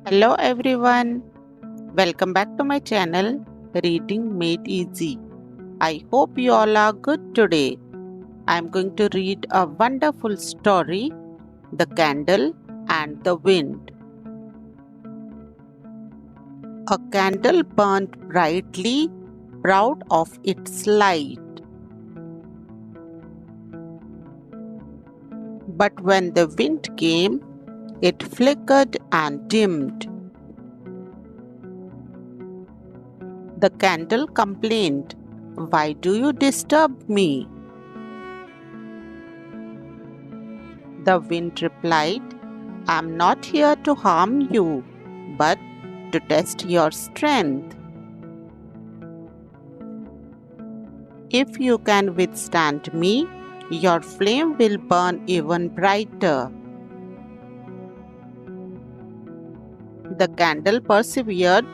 Hello everyone, welcome back to my channel Reading Made Easy. I hope you all are good today. I am going to read a wonderful story, The Candle and the Wind. A candle burnt brightly, proud of its light. But when the wind came, it flickered and dimmed. The candle complained, "Why do you disturb me?" The wind replied, "I'm not here to harm you, but to test your strength. If you can withstand me, your flame will burn even brighter." The candle persevered,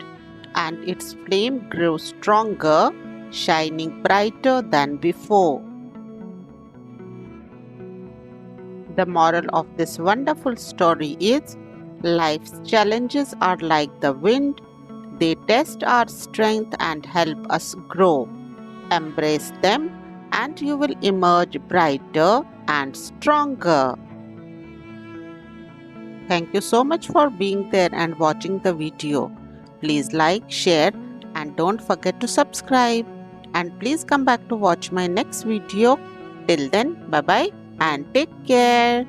and its flame grew stronger, shining brighter than before. The moral of this wonderful story is life's challenges are like the wind. They test our strength and help us grow. Embrace them, and you will emerge brighter and stronger. Thank you so much for being there and watching the video. Please like, share, and don't forget to subscribe. And please come back to watch my next video. Till then, bye bye and take care.